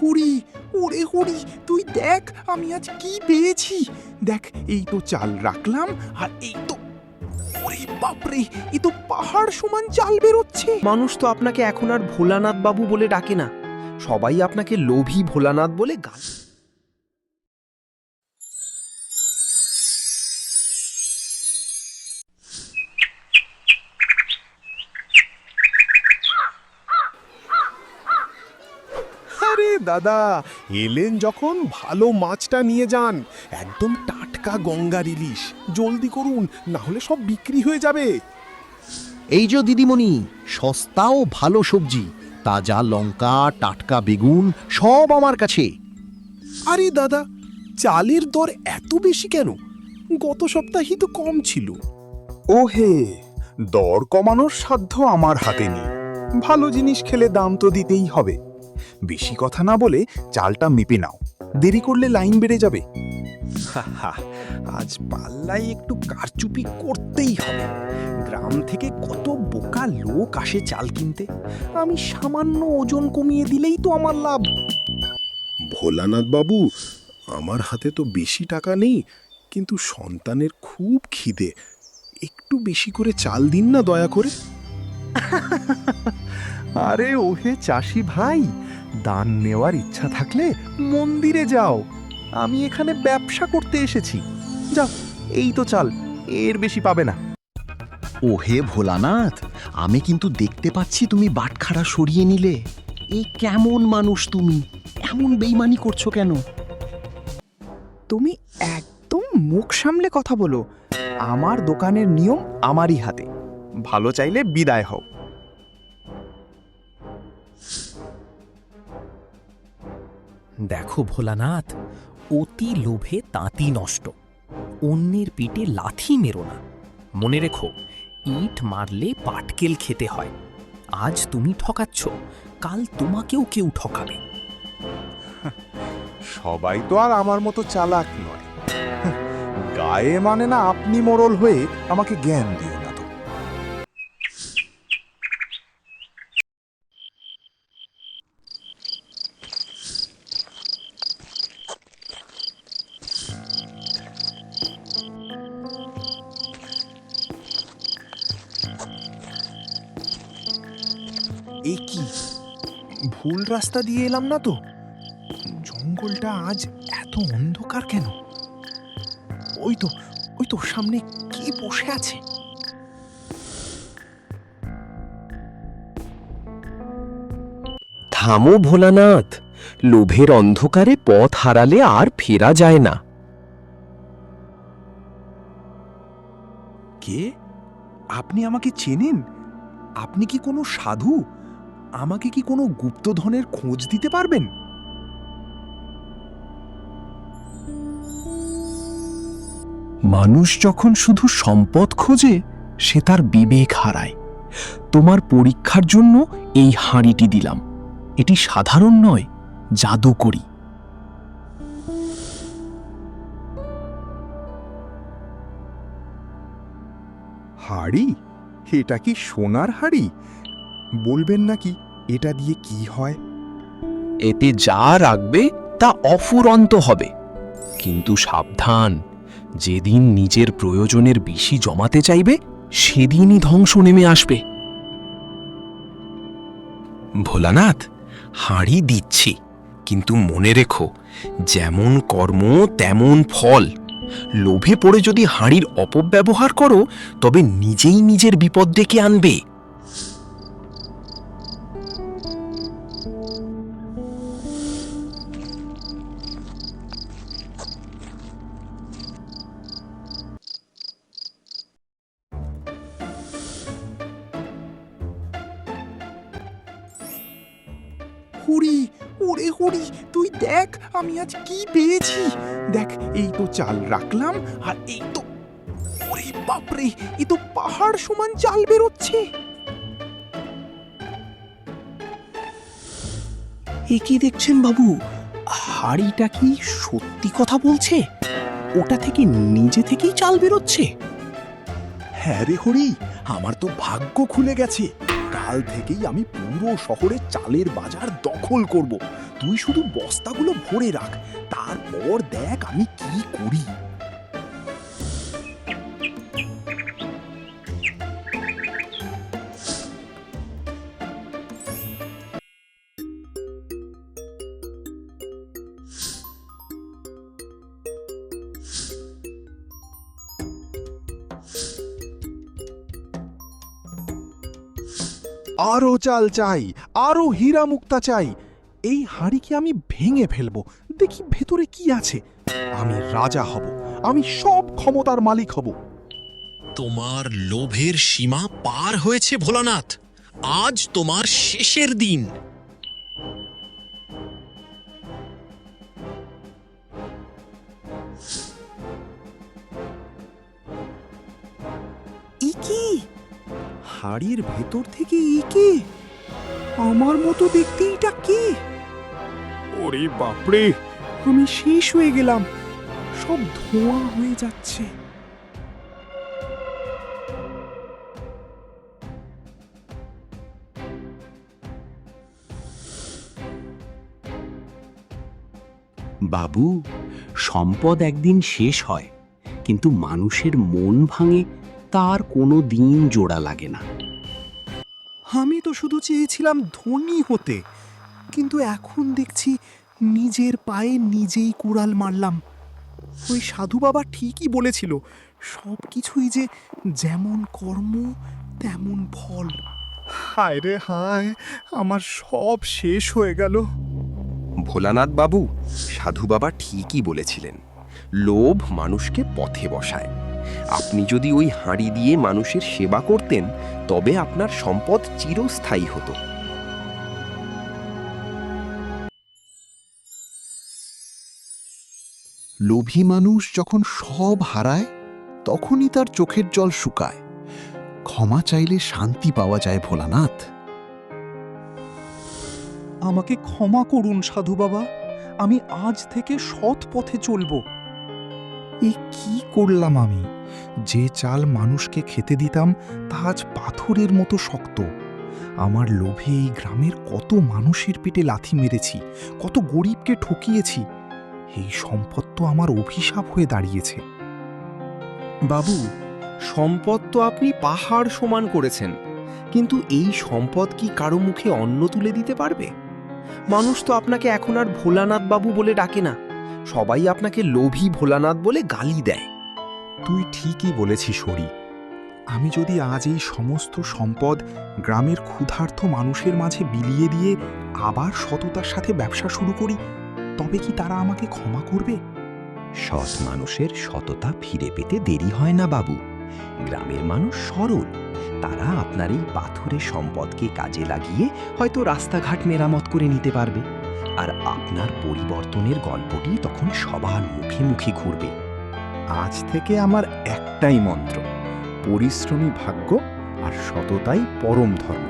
হরি, ওরে হরি, তুই দেখ আমি আজ কি পেয়েছি। দেখ, এই তো চাল রাখলাম, আর এই তো, ওরে বাপরে, এ তো পাহাড় সমান চাল বেরোচ্ছে। মানুষ তো আপনাকে এখন আর ভোলানাথ বাবু বলে ডাকে না, সবাই আপনাকে লোভী ভোলানাথ বলে গাল। আরে দাদা, এলেন যখন ভালো মাছটা নিয়ে যান, একদম টাটকা গঙ্গার ইলিশ। জলদি করুন, না হলে সব বিক্রি হয়ে যাবে। এই যে দিদিমণি, সস্তা ও ভালো সবজি, তাজা লঙ্কা, টাটকা বেগুন সব আমার কাছে। আরে দাদা, চালের দর এত বেশি কেন? গত সপ্তাহেই তো কম ছিল। ও হে, দর কমানোর সাধ্য আমার হাতে নেই। ভালো জিনিস খেলে দাম তো দিতেই হবে। বেশি কথা না বলে চালটা মেপে নাও, দেরি করলে লাইন বেড়ে যাবে। আজ পাল্লাই একটু কারচুপি করতেই হবে। গ্রাম থেকে কত বোকা লোক আসে চাল কিনতে, আমি সামান্য ওজন কমিয়ে দিলেই তো আমার লাভ। ভোলানাথ বাবু, আমার হাতে তো বেশি টাকা নেই, কিন্তু সন্তানের খুব খিদে। একটু বেশি করে চাল দিন না দয়া করে। আরে ওহে চাষি ভাই, দান নেওয়ার ইচ্ছা থাকলে মন্দিরে যাও। আমি এখানে ব্যবসা করতে এসেছি। যাও, এই তো চাল, এর বেশি পাবে না। ও হে ভোলানাথ, আমি কিন্তু দেখতে পাচ্ছি তুমি বাটখারা সরিয়ে নিলে। এই কেমন মানুষ তুমি, এমন বেইমানি করছো কেন? তুমি একদম মুখ সামলে কথা বলো। আমার দোকানের নিয়ম আমারই হাতে। ভালো চাইলে বিদায় হও। দেখো ভোলানাথ, অতি লোভে তাঁতি নষ্ট। অন্যের পিঠে লাথি মেরো না। মনে রেখো, ইট মারলে পাটকেল খেতে হয়। আজ তুমি ঠকাচ্ছ, কাল তোমাকেও কেউ ঠকাবে। সবাই তো আর আমার মতো চালাক নয়। গায়ে মানে না আপনি মোড়ল হয়ে আমাকে জ্ঞান দিও না তো। এ কি, ভুল রাস্তা দিয়ে এলাম না তো? জঙ্গলটা আজ এত অন্ধকার কেন? ওই তো, ওই তো সামনে কে বসে আছে? থামো ভোলানাথ, লোভের অন্ধকারে পথ হারালে আর ফেরা যায় না। কে? আপনি আমাকে চেনেন? আপনি কি কোনো সাধু? আমাকে কি কোনো গুপ্তধনের খোঁজ দিতে পারবেন? মানুষ যখন শুধু সম্পদ খোঁজে, সে তার বিবেক হারায়। তোমার পরীক্ষার জন্য এই হাঁড়িটি দিলাম। এটি সাধারণ নয়, জাদুকরি। হাড়ি? এটা কি সোনার হাড়ি? বলবেন নাকি এটা দিয়ে কি হয়? এতে যা রাখবে তা অফুরন্ত হবে, কিন্তু সাবধান, যেদিন নিজের প্রয়োজনের বেশি জমাতে চাইবে সেদিনই ধ্বংস নেমে আসবে। ভোলানাথ, হাঁড়ি দিচ্ছি, কিন্তু মনে রেখো, যেমন কর্ম তেমন ফল। লোভে পড়ে যদি হাঁড়ির অপব্যবহার করো, তবে নিজেই নিজের বিপদ ডেকে আনবে। হরি, ওরে হরি, তুই দেখ আমি আজ কি পেয়েছি। দেখ, এই তো চাল রাখলাম, আর এই তো, ওরে বাপরে, এ তো পাহাড় সমান চাল বেরোচ্ছে। এ কি দেখছেন বাবু? হাড়িটা কি সত্যি কথা বলছে? ওটা থেকে নিজে থেকেই চাল বেরোচ্ছে। হ্যাঁ রে হরি, আমার তো ভাগ্য খুলে গেছে। কাল থেকেই আমি পুরো শহরে চালের বাজার দখল করব। তুই শুধু বস্তাগুলো ভরে রাখ, তারপর দেখ আমি কি করি। আরো চাল চাই, আরো হীরা মুক্তা চাই। এই হাঁড়িকে আমি ভেঙে ফেলবো, দেখি ভেতরে কি আছে। আমি রাজা হব, আমি সব ক্ষমতার মালিক হব। তোমার লোভের সীমা পার হয়েছে ভোলানাথ। আজ তোমার শেষের দিন। ইকি, হাড়ির ভেতর থেকে ইকি, আমার মতো দেখতে এটা কি? ওরে বাপরে, আমি শেষ হয়ে গেলাম, সব ধোঁয়া হয়ে যাচ্ছে। বাবু, সম্পদ একদিন শেষ হয়, কিন্তু মানুষের মন ভাঙে তার কোনো দিন জোড়া লাগে না। আমি তো শুধু চেয়েছিলাম ধনী হতে, কিন্তু এখন দেখছি নিজের পায়ে নিজেই কুড়াল মারলাম। ওই সাধু বাবা ঠিকই বলেছিল, সব কিছুই যে যেমন কর্ম তেমন ফল। হায় রে হায়, আমার সব শেষ হয়ে গেল। ভোলানাথ বাবু, সাধু বাবা ঠিকই বলেছিলেন, লোভ মানুষকে পথে বসায়। আপনি যদি ওই হাঁড়ি দিয়ে মানুষের সেবা করতেন, তবে আপনার সম্পদ চিরস্থায়ী হতো। লোভী মানুষ যখন সব হারায়, তখনই তার চোখের জল শুকায়। ক্ষমা চাইলে শান্তি পাওয়া যায় ভোলানাথ। আমাকে ক্ষমা করুন সাধু বাবা, আমি আজ থেকে সৎ পথে চলব। এ কি করলাম আমি? যে চাল মানুষকে খেতে দিতাম তা আজ পাথরের মতো শক্ত। আমার লোভে এই গ্রামের কত মানুষের পেটে লাথি মেরেছি, কত গরিবকে ঠকিয়েছি। এই সম্পদ তো আমার অভিশাপ হয়ে দাঁড়িয়েছে। বাবু, সম্পদ তো আপনি পাহাড় সমান করেছেন, কিন্তু এই সম্পদ কি কারো মুখে অন্ন তুলে দিতে পারবে? মানুষ তো আপনাকে এখন আর ভোলানাথ বাবু বলে ডাকে না, সবাই আপনাকে লোভী ভোলানাথ বলে গালি দেয়। তুই ঠিকই বলেছিস হরি। আমি যদি আজ এই সমস্ত সম্পদ গ্রামের ক্ষুধার্ত মানুষের মাঝে বিলিয়ে দিয়ে আবার সততার সাথে ব্যবসা শুরু করি, তবে কি তারা আমাকে ক্ষমা করবে? সৎ মানুষের সততা ফিরে পেতে দেরি হয় না বাবু। গ্রামের মানুষ সরল, তারা আপনার এই পাথরের সম্পদকে কাজে লাগিয়ে হয়তো রাস্তাঘাট মেরামত করে নিতে পারবে। আর আপনার পরিবর্তনের গল্পটি তখন সবার মুখে মুখে ঘুরবে। আজ থেকে আমার একটাই মন্ত্র, পরিশ্রমী ভাগ্য আর সততাই পরম ধর্ম।